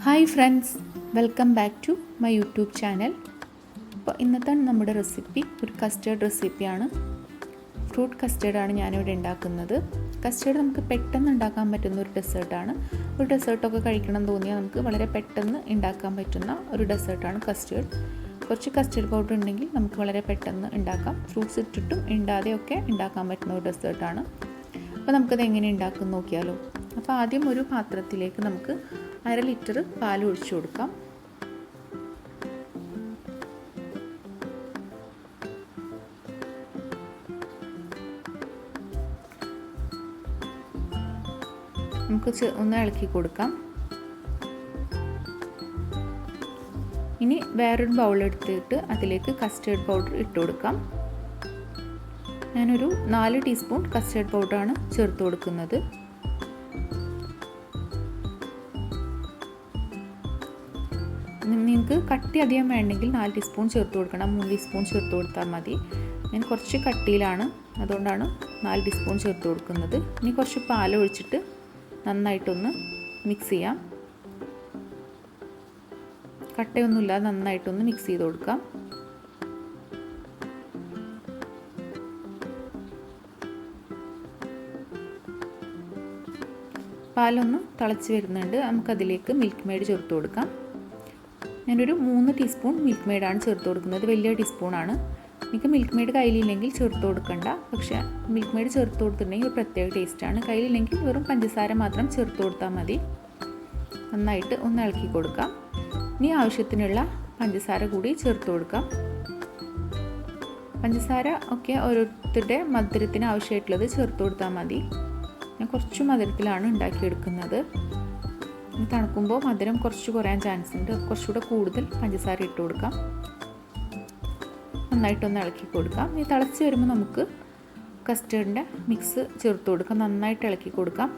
Hi friends, welcome back to my YouTube channel. അപ്പോൾ ഇന്നത്തെ നമ്മുടെ റെസിപ്പി ഒരു കസ്റ്റേർഡ് റെസിപ്പിയാണ്. ഫ്രൂട്ട് കസ്റ്റേർഡാണ് ഞാനിവിടെ ഉണ്ടാക്കുന്നത്. കസ്റ്റേർഡ് നമുക്ക് പെട്ടെന്ന് ഉണ്ടാക്കാൻ പറ്റുന്ന ഒരു ഡെസേർട്ടാണ്. ഒരു ഡെസേർട്ടൊക്കെ കഴിക്കണം തോന്നിയാൽ നമുക്ക് വളരെ പെട്ടെന്ന് ഉണ്ടാക്കാൻ പറ്റുന്ന ഒരു ഡെസേർട്ടാണ് കസ്റ്റേർഡ്. കുറച്ച് കസ്റ്റേർഡ് പൗഡർ ഉണ്ടെങ്കിൽ നമുക്ക് വളരെ പെട്ടെന്ന് ഉണ്ടാക്കാം. ഫ്രൂട്ട്സ് ഇട്ടിട്ടും ഇണ്ടാതെയൊക്കെ ഉണ്ടാക്കാൻ പറ്റുന്ന ഒരു ഡെസേർട്ടാണ്. അപ്പോൾ നമുക്കത് എങ്ങനെ ഉണ്ടാക്കും നോക്കിയാലോ. അപ്പോൾ ആദ്യം ഒരു പാത്രത്തിലേക്ക് നമുക്ക് 1/2 ലിറ്റർ പാൽ ഒഴിച്ചു കൊടുക്കാം. നമുക്ക് ഒന്ന് ഇളക്കി കൊടുക്കാം. ഇനി വേറൊരു ബൗൾ എടുത്തിട്ട് അതിലേക്ക് കസ്റ്റേർഡ് പൗഡർ ഇട്ട് കൊടുക്കാം. ഞാനൊരു 4 ടീസ്പൂൺ കസ്റ്റേർഡ് പൗഡറാണ് ചേർത്ത് കൊടുക്കുന്നത്. നിങ്ങൾക്ക് കട്ടി അധികം വേണമെങ്കിൽ 4 ടീസ്പൂൺ ചേർത്ത് കൊടുക്കണം. 3 ടീസ്പൂൺ ചേർത്ത് കൊടുത്താൽ മതി. ഞാൻ കുറച്ച് കട്ടിയിലാണ്, അതുകൊണ്ടാണ് 4 ടീസ്പൂൺ ചേർത്ത് കൊടുക്കുന്നത്. ഇനി കുറച്ച് പാൽ ഒഴിച്ചിട്ട് നന്നായിട്ടൊന്ന് മിക്സ് ചെയ്യാം. കട്ടയൊന്നുമില്ലാതെ നന്നായിട്ടൊന്ന് മിക്സ് ചെയ്ത് കൊടുക്കാം. പാലൊന്ന് തിളച്ച് വരുന്നുണ്ട്. നമുക്കതിലേക്ക് മിൽക്ക് മെയ്ഡ് ചേർത്ത് കൊടുക്കാം. ഞാനൊരു 3 ടീസ്പൂൺ മിൽക്ക് മെയ്ഡാണ് ചേർത്ത് കൊടുക്കുന്നത്. വലിയ ടീസ്പൂണാണ്. എനിക്ക് മിൽക്ക് മെയ്ഡ് കയ്യിലില്ലെങ്കിൽ ചേർത്ത് കൊടുക്കണ്ട. പക്ഷേ മിൽക്ക് മെയ്ഡ് ചേർത്ത് കൊടുത്തിട്ടുണ്ടെങ്കിൽ ഒരു പ്രത്യേക ടേസ്റ്റാണ്. കയ്യിലില്ലെങ്കിൽ വെറും പഞ്ചസാര മാത്രം ചേർത്ത് കൊടുത്താൽ മതി. നന്നായിട്ട് ഒന്ന് ഇളക്കി കൊടുക്കാം. ഇനി ആവശ്യത്തിനുള്ള പഞ്ചസാര കൂടി ചേർത്ത് കൊടുക്കാം. പഞ്ചസാര ഒക്കെ ഓരോരുത്തരുടെ മധുരത്തിന് ആവശ്യമായിട്ടുള്ളത് ചേർത്ത് കൊടുത്താൽ മതി. ഞാൻ കുറച്ച് മധുരത്തിലാണ് ഉണ്ടാക്കിയെടുക്കുന്നത്. തണുക്കുമ്പോൾ മധുരം കുറച്ച് കുറയാൻ ചാൻസ് ഉണ്ട്. കുറച്ചുകൂടെ കൂടുതൽ പഞ്ചസാര ഇട്ട് കൊടുക്കാം. നന്നായിട്ടൊന്ന് ഇളക്കി കൊടുക്കാം. ഈ തിളച്ച് വരുമ്പോൾ നമുക്ക് കസ്റ്റേർഡിൻ്റെ മിക്സ് ചേർത്ത് കൊടുക്കാം. നന്നായിട്ട് ഇളക്കി കൊടുക്കാം.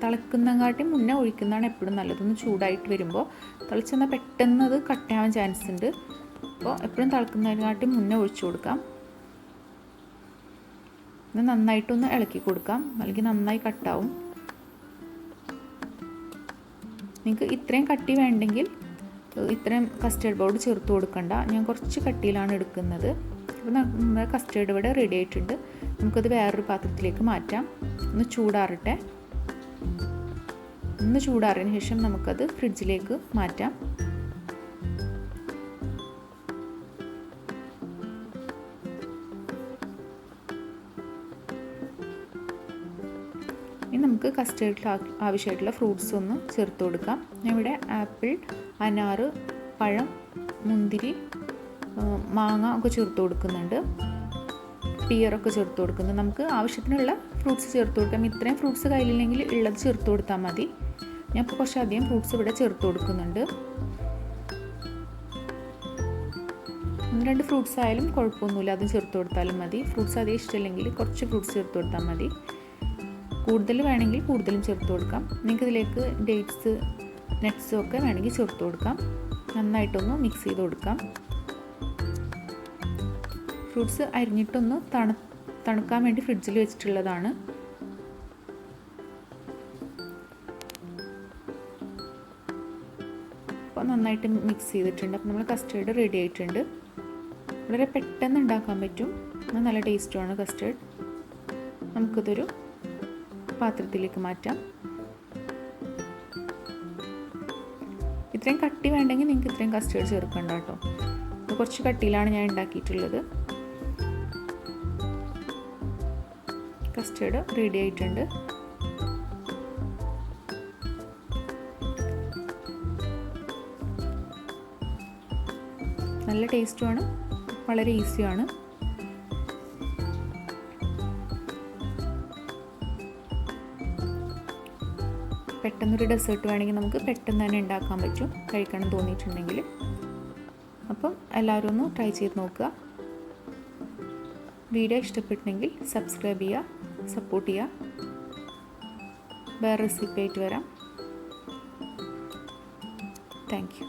തിളക്കുന്നതിനെക്കാട്ടി മുന്നേ ഒഴിക്കുന്നതാണ് എപ്പോഴും നല്ലതൊന്ന് ചൂടായിട്ട് വരുമ്പോൾ. തിളച്ചെന്നാൽ പെട്ടെന്ന് അത് കട്ടയാവാൻ ചാൻസ് ഉണ്ട്. അപ്പോൾ എപ്പോഴും തിളക്കുന്നതിനെക്കാട്ടി മുന്നേ ഒഴിച്ചു കൊടുക്കാം. ഇത് നന്നായിട്ടൊന്ന് ഇളക്കി കൊടുക്കാം, അല്ലെങ്കിൽ നന്നായി കട്ടാവും. നിങ്ങൾക്ക് ഇത്രയും കട്ടി വേണ്ടെങ്കിൽ ഇത്രയും കസ്റ്റേർഡ് പൗഡർ ചേർത്ത് കൊടുക്കണ്ട. ഞാൻ കുറച്ച് കട്ടിയിലാണ് എടുക്കുന്നത്. അപ്പോൾ നമ്മുടെ കസ്റ്റേർഡ് ഇവിടെ റെഡി ആയിട്ടുണ്ട്. നമുക്കത് വേറൊരു പാത്രത്തിലേക്ക് മാറ്റാം. ഒന്ന് ചൂടാറട്ടെ. ഒന്ന് ചൂടാറിയതിന് ശേഷം നമുക്കത് ഫ്രിഡ്ജിലേക്ക് മാറ്റാം. ഇനി നമുക്ക് കസ്റ്റേർഡിൽ ആവശ്യമായിട്ടുള്ള ഫ്രൂട്ട്സ് ഒന്ന് ചേർത്ത് കൊടുക്കാം. ഞാൻ ഇവിടെ ആപ്പിൾ, അനാറ്, പഴം, മുന്തിരി, മാങ്ങ ഒക്കെ ചേർത്ത് കൊടുക്കുന്നുണ്ട്. പിയറൊക്കെ ചേർത്ത് കൊടുക്കുന്നുണ്ട്. നമുക്ക് ആവശ്യത്തിനുള്ള ഫ്രൂട്ട്സ് ചേർത്ത് കൊടുക്കാം. ഇത്രയും ഫ്രൂട്ട്സ് കയ്യിലില്ലെങ്കിൽ ഉള്ളത് ചേർത്ത് കൊടുത്താൽ മതി. ഞാൻ ഇപ്പോൾ കുറച്ചധികം ഫ്രൂട്ട്സ് ഇവിടെ ചേർത്ത് കൊടുക്കുന്നുണ്ട്. 1-2 ഫ്രൂട്ട്സ് ആയാലും കുഴപ്പമൊന്നുമില്ല, അതും ചേർത്ത് കൊടുത്താലും മതി. ഫ്രൂട്ട്സ് അധികം ഇഷ്ടമില്ലെങ്കിൽ കുറച്ച് ഫ്രൂട്ട്സ് ചേർത്ത് കൊടുത്താൽ മതി. കൂടുതൽ വേണമെങ്കിൽ കൂടുതലും ചേർത്ത് കൊടുക്കാം. നിങ്ങൾക്ക് ഇതിലേക്ക് ഡേറ്റ്സ്, നട്ട്സും ഒക്കെ വേണമെങ്കിൽ ചേർത്ത് കൊടുക്കാം. നന്നായിട്ടൊന്ന് മിക്സ് ചെയ്ത് കൊടുക്കാം. ഫ്രൂട്ട്സ് അരിഞ്ഞിട്ടൊന്ന് തണുക്കാൻ വേണ്ടി ഫ്രിഡ്ജിൽ വെച്ചിട്ടുള്ളതാണ്. അപ്പോൾ നന്നായിട്ട് മിക്സ് ചെയ്തിട്ടുണ്ട്. അപ്പോൾ നമ്മൾ കസ്റ്റേർഡ് റെഡി ആയിട്ടുണ്ട്. വളരെ പെട്ടെന്ന് ഉണ്ടാക്കാൻ പറ്റും. നല്ല ടേസ്റ്റുമാണ് കസ്റ്റേർഡ്. നമുക്കിതൊരു പാത്രത്തിലേക്ക് മാറ്റാം. ഇത്രയും കട്ടി വേണ്ടെങ്കിൽ നിങ്ങൾക്ക് ഇത്രയും കസ്റ്റേർഡ് ചേർക്കണ്ട കേട്ടോ. ഇത് കുറച്ച് കട്ടിയിലാണ് ഞാൻ ഉണ്ടാക്കിയിട്ടുള്ളത്. കസ്റ്റേർഡ് റെഡി ആയിട്ടുണ്ട്. നല്ല ടേസ്റ്റുമാണ്, വളരെ ഈസിയാണ്. പെട്ടെന്നൊരു ഡെസേർട്ട് വേണമെങ്കിൽ നമുക്ക് പെട്ടെന്ന് തന്നെ ഉണ്ടാക്കാൻ പറ്റും, കഴിക്കണം തോന്നിയിട്ടുണ്ടെങ്കിൽ. അപ്പം എല്ലാവരും ഒന്ന് ട്രൈ ചെയ്ത് നോക്കുക. വീഡിയോ ഇഷ്ടപ്പെട്ടെങ്കിൽ സബ്സ്ക്രൈബ് ചെയ്യുക, സപ്പോർട്ട് ചെയ്യുക. വേറെ റെസിപ്പി ആയിട്ട് വരാം. Thank you.